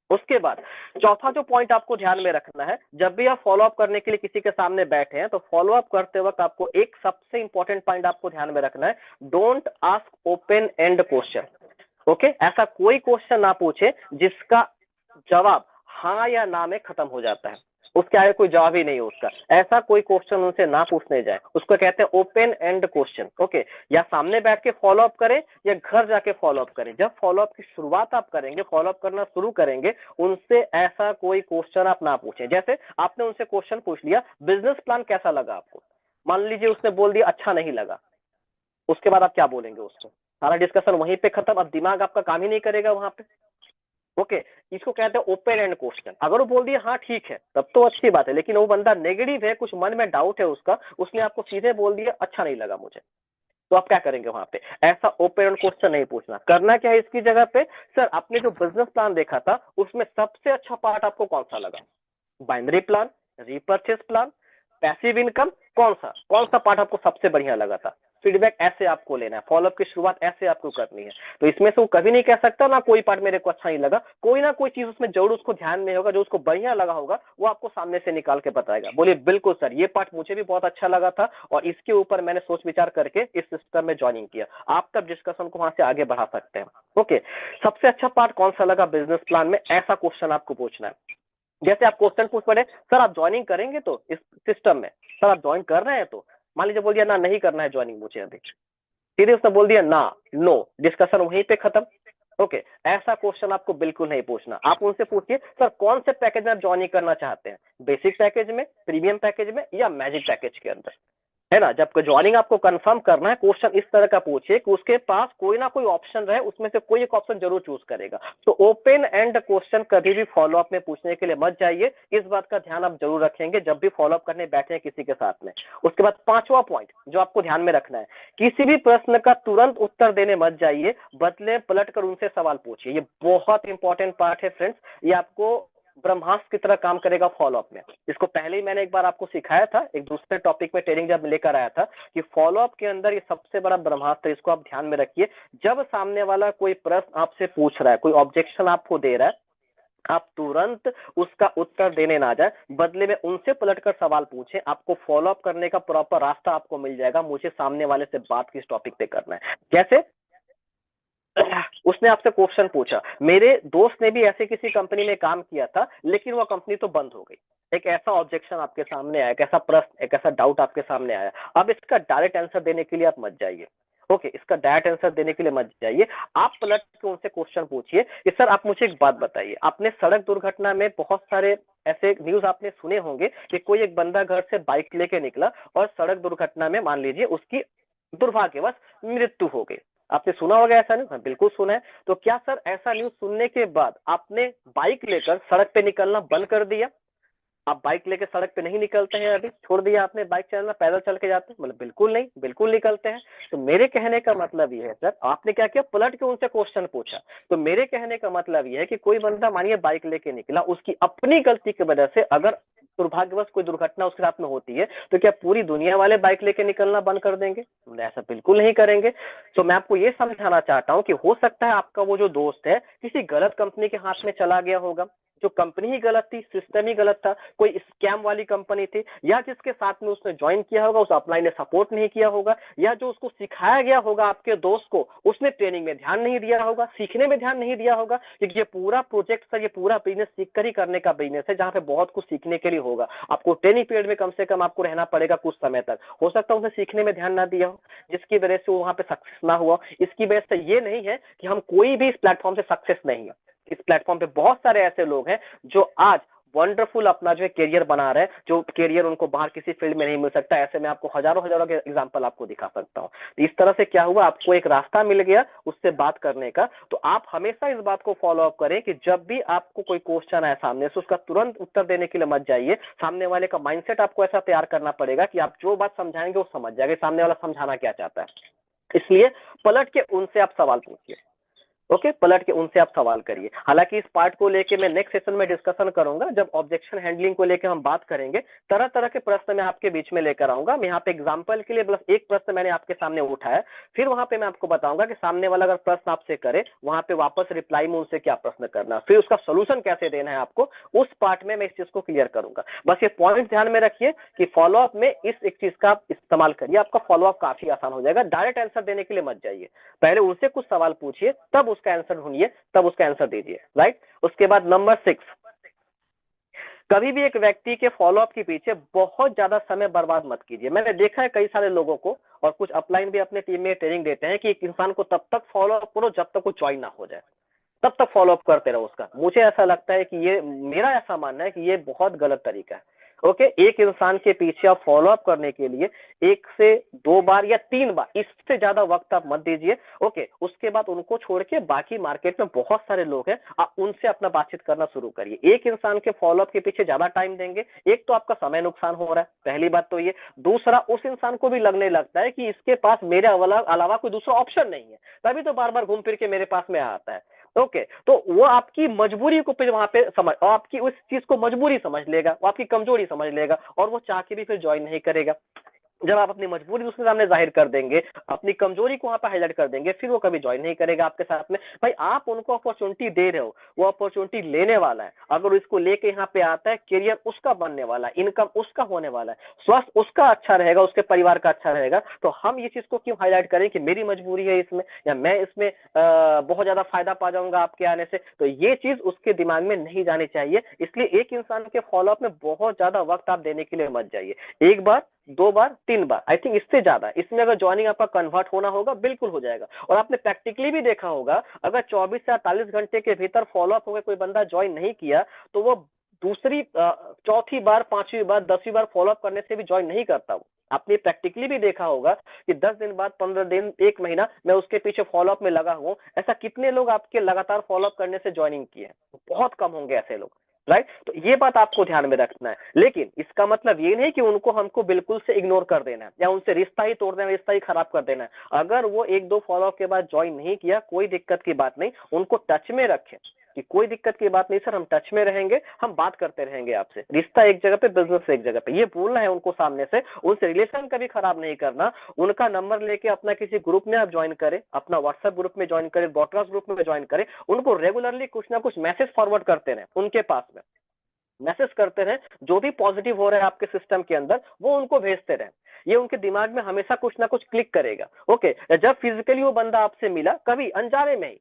उसके बाद चौथा जो पॉइंट आपको ध्यान में रखना है, जब भी आप फॉलो अप करने के लिए किसी के सामने बैठे हैं तो फॉलो अप करते वक्त आपको एक सबसे इंपॉर्टेंट पॉइंट आपको ध्यान में रखना है, don't ask open and question. Okay, ऐसा कोई क्वेश्चन ना पूछे जिसका जवाब हाँ या ना में खत्म हो जाता है, उसके आगे कोई जवाब ही नहीं हो उसका, ऐसा कोई क्वेश्चन उनसे ना पूछने जाए, उसको कहते हैं ओपन एंड क्वेश्चन। ओके, या सामने बैठ के फॉलो अप करें या घर जाके फॉलो अप करें, जब फॉलो अप की शुरुआत आप करेंगे, फॉलो अप करना शुरू करेंगे, उनसे ऐसा कोई क्वेश्चन आप ना पूछें। जैसे आपने उनसे क्वेश्चन पूछ लिया, बिजनेस प्लान कैसा लगा आपको, मान लीजिए उसने बोल दिया अच्छा नहीं लगा, उसके बाद आप क्या बोलेंगे उसको, सारा डिस्कशन वहीं पे खत्म, अब दिमाग आपका काम ही नहीं करेगा वहां पे। ओके, इसको कहते हैं ओपन एंड क्वेश्चन। अगर वो बोल दिया हाँ ठीक है तब तो अच्छी बात है, लेकिन वो बंदा नेगेटिव है, कुछ मन में डाउट है उसका, उसने आपको सीधे बोल दिया अच्छा नहीं लगा मुझे, तो आप क्या करेंगे वहां पे, ऐसा ओपन एंड क्वेश्चन नहीं पूछना। करना क्या है इसकी जगह पे, सर आपने जो बिजनेस प्लान देखा था उसमें सबसे अच्छा पार्ट आपको कौन सा लगा, binary plan, repurchase plan, passive income, कौन सा पार्ट आपको सबसे बढ़िया लगा था। फीडबैक ऐसे आपको लेना है, फॉलोअप की शुरुआत ऐसे आपको करनी है। तो इसमें से वो कभी नहीं कह सकता ना कोई पार्ट मेरे को अच्छा नहीं लगा, कोई ना कोई चीज उसमें जरूर उसको ध्यान में होगा, जो उसको बढ़िया लगा होगा वो आपको सामने से निकाल के बताएगा, बोलिए बिल्कुल सर ये पार्ट मुझे भी बहुत अच्छा लगा था और इसके ऊपर मैंने सोच विचार करके इस सिस्टम में ज्वाइनिंग किया। आप तब डिस्कशन को वहां से आगे बढ़ा सकते हैं। ओके, सबसे अच्छा पार्ट कौन सा लगा बिजनेस प्लान में, ऐसा क्वेश्चन आपको पूछना है। जैसे आप क्वेश्चन पूछ पड़े, सर आप ज्वाइनिंग करेंगे तो इस सिस्टम में, सर आप ज्वाइन कर रहे हैं, तो मान लीजिए बोल दिया ना नहीं करना है ज्वाइनिंग मुझे अभी, सीधे उसने बोल दिया ना, नो, डिस्कशन वहीं पे खत्म। ओके, ऐसा क्वेश्चन आपको बिल्कुल नहीं पूछना। आप उनसे पूछिए सर कौन से पैकेज में आप ज्वाइनिंग करना चाहते हैं, बेसिक पैकेज में, प्रीमियम पैकेज में या मैजिक पैकेज के अंदर, है ना। जब ज्वाइनिंग आपको कंफर्म करना है, क्वेश्चन इस तरह का पूछिए कि उसके पास कोई ना कोई ऑप्शन रहे, उसमें से कोई एक ऑप्शन जरूर चूज करेगा। तो ओपन एंड क्वेश्चन कभी भी फॉलो अप में पूछने के लिए मत जाइए, इस बात का ध्यान आप जरूर रखेंगे जब भी फॉलो अप करने बैठे हैं किसी के साथ में। उसके बाद पांचवा पॉइंट जो आपको ध्यान में रखना है, किसी भी प्रश्न का तुरंत उत्तर देने मत जाइए, बदले पलट कर उनसे सवाल पूछिए। ये बहुत इंपॉर्टेंट पार्ट है फ्रेंड्स, ये आपको ब्रह्मास्त्र की तरह काम करेगा फॉलो अप में। इसको पहले ही मैंने एक बार आपको सिखाया था, एक दूसरे टॉपिक में ट्रेनिंग जब लेकर आया था, कि फॉलो अप के अंदर ये सबसे बड़ा ब्रह्मास्त्र, इसको आप ध्यान में रखिए। जब सामने वाला कोई प्रश्न आपसे पूछ रहा है, कोई ऑब्जेक्शन आपको दे रहा है, आप तुरंत उसका उत्तर देने ना जाए, बदले में उनसे पलटकर सवाल पूछें, आपको फॉलो अप करने का प्रॉपर रास्ता आपको मिल जाएगा। मुझे सामने वाले से बात किस टॉपिक पे करना है, जैसे उसने आपसे क्वेश्चन पूछा, मेरे दोस्त ने भी ऐसे किसी कंपनी में काम किया था लेकिन वो कंपनी तो बंद हो गई। एक ऐसा ऑब्जेक्शन आपके सामने आया, एक ऐसा प्रश्न, एक ऐसा डाउट आपके सामने आया। अब इसका डायरेक्ट आंसर देने के लिए आप मत जाइए। ओके, इसका डायरेक्ट आंसर देने के लिए मत जाइए। आप पलट के उनसे क्वेश्चन पूछिए कि सर आप मुझे एक बात बताइए, आपने सड़क दुर्घटना में बहुत सारे ऐसे न्यूज आपने सुने होंगे कि कोई एक बंदा घर से बाइक लेके निकला और सड़क दुर्घटना में मान लीजिए उसकी दुर्भाग्यवश मृत्यु हो गई। आपने सुना होगा ऐसा न्यूज? हाँ, बिल्कुल सुना है। तो क्या सर ऐसा न्यूज सुनने के बाद आपने बाइक लेकर सड़क पे निकलना बंद कर दिया? आप बाइक लेके सड़क पे नहीं निकलते हैं, अभी छोड़ दिया आपने बाइक चलाना, पैदल चल के जाते हैं? मतलब बिल्कुल नहीं, बिल्कुल निकलते हैं। तो मेरे कहने का मतलब ये है सर, आपने क्या किया, पलट के उनसे क्वेश्चन पूछा। तो मेरे कहने का मतलब ये है कि कोई बंदा मानिए बाइक लेके निकला, उसकी अपनी गलती की वजह से अगर दुर्भाग्यवश कोई दुर्घटना उसके साथ में होती है, तो क्या पूरी दुनिया वाले बाइक लेके निकलना बंद कर देंगे? ऐसा बिल्कुल नहीं करेंगे। तो मैं आपको ये समझाना चाहता हूँ कि हो सकता है आपका वो जो दोस्त है किसी गलत कंपनी के हाथ में चला गया होगा, जो कंपनी ही गलत थी, सिस्टम ही गलत था, कोई स्कैम वाली कंपनी थी, या जिसके साथ में उसने ज्वाइन किया होगा उस अपलाइन ने सपोर्ट नहीं किया होगा, या जो उसको सिखाया गया होगा आपके दोस्त को उसने ट्रेनिंग में ध्यान नहीं दिया होगा, सीखने में ध्यान नहीं दिया होगा। क्योंकि ये पूरा प्रोजेक्ट सर, ये पूरा बिजनेस सीख कर ही करने का बिजनेस है, जहां पे बहुत कुछ सीखने के लिए होगा। आपको ट्रेनिंग पीरियड में कम से कम आपको रहना पड़ेगा कुछ समय तक। हो सकता है उसने सीखने में ध्यान ना दिया हो, जिसकी वजह से वो वहां पे सक्सेस ना हुआ। इसकी वजह से ये नहीं है कि हम कोई भी इस प्लेटफॉर्म से सक्सेस नहीं है। इस प्लेटफॉर्म पे बहुत सारे ऐसे लोग हैं जो आज वंडरफुल अपना जो है करियर बना रहे हैं, जो करियर उनको बाहर किसी फील्ड में नहीं मिल सकता। ऐसे में आपको हजारों हजारों के एग्जांपल आपको दिखा सकता हूं। तो इस तरह से क्या हुआ, आपको एक रास्ता मिल गया उससे बात करने का। तो आप हमेशा इस बात को फॉलो अप करें कि जब भी आपको कोई क्वेश्चन आए सामने से, उसका तुरंत उत्तर देने के लिए मत जाइए। सामने वाले का माइंडसेट आपको ऐसा तैयार करना पड़ेगा कि आप जो बात समझाएंगे वो समझ जाएंगे सामने वाला समझाना क्या चाहता है। इसलिए पलट के उनसे आप सवाल पूछिए। ओके, पलट के उनसे आप सवाल करिए। हालांकि इस पार्ट को लेके मैं नेक्स्ट सेशन में डिस्कशन करूंगा, जब ऑब्जेक्शन हैंडलिंग को लेके हम बात करेंगे। तरह तरह के प्रश्न मैं आपके बीच में लेकर आऊंगा। मैं यहाँ पे एग्जांपल के लिए बस एक प्रश्न मैंने आपके सामने उठाया, फिर वहां पे मैं आपको बताऊंगा कि सामने वाला अगर प्रश्न आपसे करे, वहां पे वापस रिप्लाई में उनसे क्या प्रश्न करना, फिर उसका सोल्यूशन कैसे देना है आपको, उस पार्ट में मैं इस चीज को क्लियर करूंगा। बस ये पॉइंट ध्यान में रखिए कि फॉलोअप में इस एक चीज का इस्तेमाल करिए, आपका फॉलोअप काफी आसान हो जाएगा। डायरेक्ट आंसर देने के लिए मत जाइए, पहले उनसे कुछ सवाल पूछिए, तब उसका आंसर ढूंढिए, तब उसका आंसर दीजिए। राइट। उसके बाद नंबर 6, कभी भी एक व्यक्ति के फॉलोअप के पीछे बहुत ज्यादा समय बर्बाद मत कीजिए। मैंने देखा है कई सारे लोगों को, और कुछ अपलाइन भी अपने टीम में ट्रेनिंग देते हैं कि एक इंसान को तब तक फॉलोअप करो जब तक वो ज्वाइन ना हो जाए, तब तक फॉलोअप करते रहो उसका। मुझे ऐसा लगता है कि ये, मेरा ऐसा मानना है कि ये बहुत गलत तरीका है। ओके, एक इंसान के पीछे आप फॉलोअप करने के लिए 1 से 2 बार या 3 बार, इससे ज्यादा वक्त आप मत दीजिए। ओके, उसके बाद उनको छोड़ के बाकी मार्केट में बहुत सारे लोग हैं, आप उनसे अपना बातचीत करना शुरू करिए। एक इंसान के फॉलोअप के पीछे ज्यादा टाइम देंगे, एक तो आपका समय नुकसान हो रहा है, पहली बात तो ये। दूसरा, उस इंसान को भी लगने लगता है कि इसके पास मेरे अलावा कोई दूसरा ऑप्शन नहीं है, तभी तो बार बार घूम फिर के मेरे पास में आता है। ओके, तो वो आपकी मजबूरी को फिर वहां पे समझ, और आपकी उस चीज को मजबूरी समझ लेगा, वो आपकी कमजोरी समझ लेगा, और वो चाह के भी फिर ज्वाइन नहीं करेगा। जब आप अपनी मजबूरी उसके सामने जाहिर कर देंगे, अपनी कमजोरी को वहां पर हाईलाइट कर देंगे, फिर वो कभी ज्वाइन नहीं करेगा आपके साथ में। भाई, आप उनको अपॉर्चुनिटी दे रहे हो, वो अपॉर्चुनिटी लेने वाला है। अगर इसको लेके यहाँ पे आता है, करियर उसका बनने वाला है, इनकम उसका होने वाला है, स्वास्थ्य उसका अच्छा रहेगा, उसके परिवार का अच्छा रहेगा। तो हम ये चीज को क्यों हाईलाइट करें कि मेरी मजबूरी है इसमें, या मैं इसमें बहुत ज्यादा फायदा पा जाऊंगा आपके आने से। तो ये चीज उसके दिमाग में नहीं जानी चाहिए। इसलिए एक इंसान के फॉलोअप में बहुत ज्यादा वक्त आप देने के लिए मत जाइए। 1 बार, 2 बार, 3 बार, आई थिंक इससे ज्यादा, इसमें अगर ज्वाइनिंग आपका कन्वर्ट होना होगा, बिल्कुल हो जाएगा। और आपने प्रैक्टिकली भी देखा होगा, अगर 24 से 48 घंटे के भीतर फॉलोअप होकर कोई बंदा ज्वाइन नहीं किया, तो वो दूसरी, चौथी बार, 5वीं बार, 10वीं बार फॉलोअप करने से भी ज्वाइन नहीं करता। वो आपने प्रैक्टिकली भी देखा होगा कि 10 दिन बाद, 15 दिन, 1 महीना मैं उसके पीछे फॉलोअप में लगा हूं। ऐसा कितने लोग आपके लगातार फॉलोअप करने से ज्वाइनिंग किए हैं? बहुत कम होंगे ऐसे लोग। राइट। तो ये बात आपको ध्यान में रखना है। लेकिन इसका मतलब ये नहीं कि उनको हमको बिल्कुल से इग्नोर कर देना है, या उनसे रिश्ता ही तोड़ देना, रिश्ता ही खराब कर देना है। अगर वो 1-2 फॉलोअप के बाद ज्वाइन नहीं किया, कोई दिक्कत की बात नहीं, उनको टच में रखें। कि कोई दिक्कत की बात नहीं सर, हम टच में रहेंगे, हम बात करते रहेंगे आपसे, रिश्ता एक जगह पे, बिजनेस एक जगह पे, ये बोलना है उनको सामने से, उनसे रिलेशन कभी खराब नहीं करना। उनका नंबर लेके अपना किसी ग्रुप में आप ज्वाइन करें, अपना व्हाट्सएप ग्रुप में ज्वाइन करें, ब्रॉडकास्ट ग्रुप में ज्वाइन करें, उनको रेगुलरली कुछ ना कुछ मैसेज फॉरवर्ड करते रहे, उनके पास में मैसेज करते रहे, जो भी पॉजिटिव हो रहा है आपके सिस्टम के अंदर वो उनको भेजते रहे, ये उनके दिमाग में हमेशा कुछ ना कुछ क्लिक करेगा। ओके, जब फिजिकली वो बंदा आपसे मिला, कभी अनजाने में ही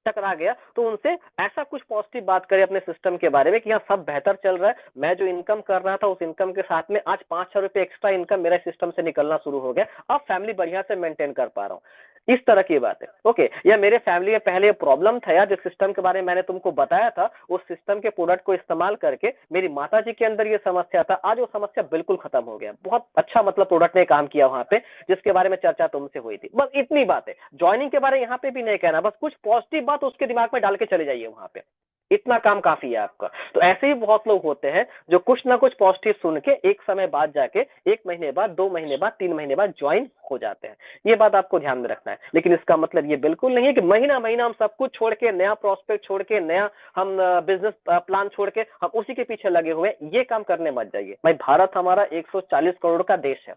टकरा गया, तो उनसे ऐसा कुछ पॉजिटिव बात करें अपने सिस्टम के बारे में कि यहाँ सब बेहतर चल रहा है, मैं जो इनकम कर रहा था उस इनकम के साथ में आज 5-6 रुपए एक्स्ट्रा इनकम मेरे सिस्टम से निकलना शुरू हो गया, अब फैमिली बढ़िया से मेंटेन कर पा रहा हूँ, इस तरह की बात है। ओके, या मेरे फैमिली में पहले प्रॉब्लम था या जिस सिस्टम के बारे में मैंने तुमको बताया था, उस सिस्टम के प्रोडक्ट को इस्तेमाल करके मेरी माता जी के अंदर ये समस्या था, आज वो समस्या बिल्कुल खत्म हो गया, बहुत अच्छा मतलब प्रोडक्ट ने काम किया वहां पे, जिसके बारे में चर्चा तुमसे हुई थी। बस इतनी बात है, ज्वाइनिंग के बारे में यहाँ पे भी नहीं कहना, बस कुछ पॉजिटिव बात उसके दिमाग में डाल के चले जाइए वहां पे, इतना काम काफी है आपका। तो ऐसे ही बहुत लोग होते हैं जो कुछ ना कुछ पॉजिटिव सुन के एक समय बाद जाके 1 महीने बाद, 2 महीने बाद, 3 महीने बाद ज्वाइन हो जाते हैं, ये बात आपको ध्यान में रखना है। लेकिन इसका मतलब ये बिल्कुल नहीं है कि महीना महीना हम सब कुछ छोड़ के, नया प्रोस्पेक्ट छोड़ के, नया हम बिजनेस प्लान छोड़ के हम उसी के पीछे लगे हुए, ये काम करने मत जाइए भाई। भारत हमारा 140 करोड़ का देश है।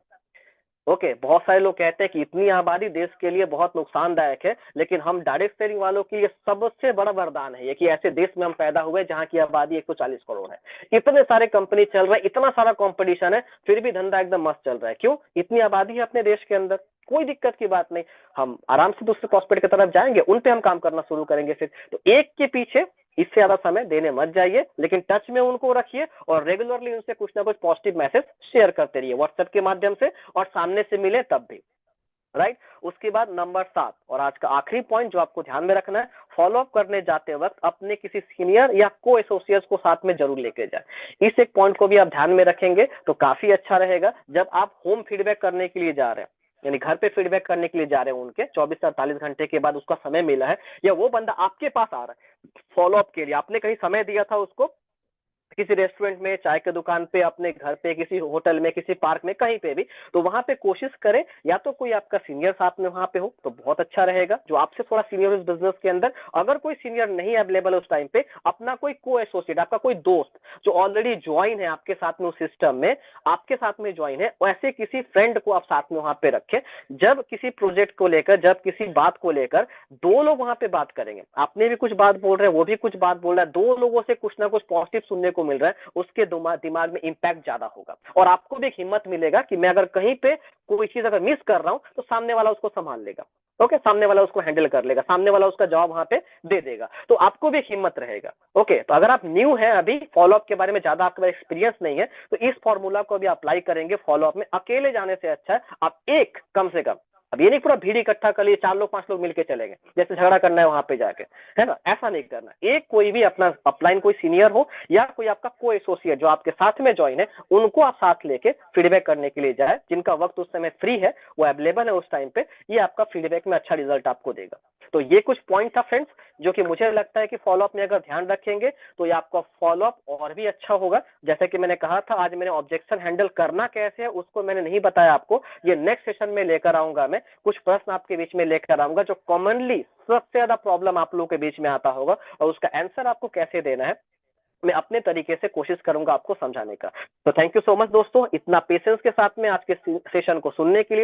ओके, बहुत सारे लोग कहते हैं कि इतनी आबादी देश के लिए बहुत नुकसानदायक है, लेकिन हम डायरेक्ट सेलिंग वालों के लिए सबसे बड़ा वरदान है ये कि ऐसे देश में हम पैदा हुए जहां की आबादी 140 करोड़ है, इतने सारे कंपनी चल रहे हैं, इतना सारा कंपटीशन है, फिर भी धंधा एकदम मस्त चल रहा है। क्यों? इतनी आबादी है अपने देश के अंदर, कोई दिक्कत की बात नहीं, हम आराम से दूसरे प्रॉस्पेक्ट की तरफ जाएंगे, उन पे हम काम करना शुरू करेंगे फिर। तो एक के पीछे इससे ज्यादा समय देने मत जाइए, लेकिन टच में उनको रखिए और रेगुलरली उनसे कुछ ना कुछ पॉजिटिव मैसेज शेयर करते रहिए व्हाट्सएप के माध्यम से, और सामने से मिले तब भी, राइट। उसके बाद नंबर 7 और आज का आखिरी पॉइंट जो आपको ध्यान में रखना है, फॉलो अप करने जाते वक्त अपने किसी सीनियर या को एसोसिएट्स को साथ में जरूर लेके जाए। इस एक पॉइंट को भी आप ध्यान में रखेंगे तो काफी अच्छा रहेगा। जब आप होम फीडबैक करने के लिए जा रहे हैं, यानी घर पे फीडबैक करने के लिए जा रहे हैं, उनके 24 से 48 घंटे के बाद उसका समय मिला है, या वो बंदा आपके पास आ रहा है फॉलो अप के लिए, आपने कहीं समय दिया था उसको, किसी रेस्टोरेंट में, चाय की दुकान पे, अपने घर पे, किसी होटल में, किसी पार्क में, कहीं पे भी, तो वहां पे कोशिश करें या तो कोई आपका सीनियर साथ में वहां पे हो तो बहुत अच्छा रहेगा, जो आपसे थोड़ा सीनियर इस बिजनेस के अंदर। अगर कोई सीनियर नहीं अवेलेबल उस टाइम पे, अपना कोई को एसोसिएट, आपका कोई दोस्त जो ऑलरेडी ज्वाइन है आपके साथ में उस सिस्टम में, आपके साथ में ज्वाइन है, वैसे किसी फ्रेंड को आप साथ में वहां पे रखें। जब किसी प्रोजेक्ट को लेकर, जब किसी बात को लेकर दो लोग वहां पे बात करेंगे, आपने भी कुछ बात बोल रहे हैं, वो भी कुछ बात बोल रहा है, दो लोगों से कुछ ना कुछ पॉजिटिव सुनने को मिल रहा है, उसके दिमाग में इंपैक्ट ज्यादा होगा, और आपको भी एक हिम्मत मिलेगा कि मैं अगर कहीं पे कोई चीज अगर मिस कर रहा हूं तो सामने वाला उसको संभाल लेगा। ओके, सामने वाला उसको हैंडल कर लेगा, सामने वाला उसका जवाब वहां पे दे देगा, तो आपको भी एक हिम्मत रहेगा। ओके, तो अगर आप न्यू है, अभी फॉलोअप के बारे में ज्यादा आपका एक्सपीरियंस नहीं है, तो इस फॉर्मूला को भी अप्लाई करेंगे फॉलोअप में। अकेले जाने से अच्छा है आप एक कम से कम, अब ये नहीं पूरा भीड़ इकट्ठा कर लिए 4 लोग 5 लोग मिलके चलेंगे, जैसे झगड़ा करना है वहां पे जाके, है ना, ऐसा नहीं करना। एक कोई भी अपना अपलाइन कोई सीनियर हो या कोई आपका को एसोसिएट जो आपके साथ में ज्वाइन है, उनको आप साथ लेके फीडबैक करने के लिए जाए, जिनका वक्त उस समय फ्री है, वो अवेलेबल है उस टाइम पे, ये आपका फीडबैक में अच्छा रिजल्ट आपको देगा। तो ये कुछ पॉइंट था फ्रेंड्स, जो कि मुझे लगता है कि फॉलोअप में अगर ध्यान रखेंगे तो ये आपका फॉलोअप और भी अच्छा होगा। जैसे कि मैंने कहा था, आज मैंने ऑब्जेक्शन हैंडल करना कैसे है उसको मैंने नहीं बताया आपको, ये नेक्स्ट सेशन में लेकर आऊंगा। मैं कुछ प्रश्न आपके बीच में लेकर आऊंगा जो कॉमनली सबसे ज्यादा प्रॉब्लम आप लोगों के बीच में आता होगा, और उसका आंसर आपको कैसे देना है मैं अपने तरीके से कोशिश करूंगा आपको समझाने का। तो थैंक यू सो मच दोस्तों, इतना पेशेंस के साथ में आज के सेशन को सुनने के लिए।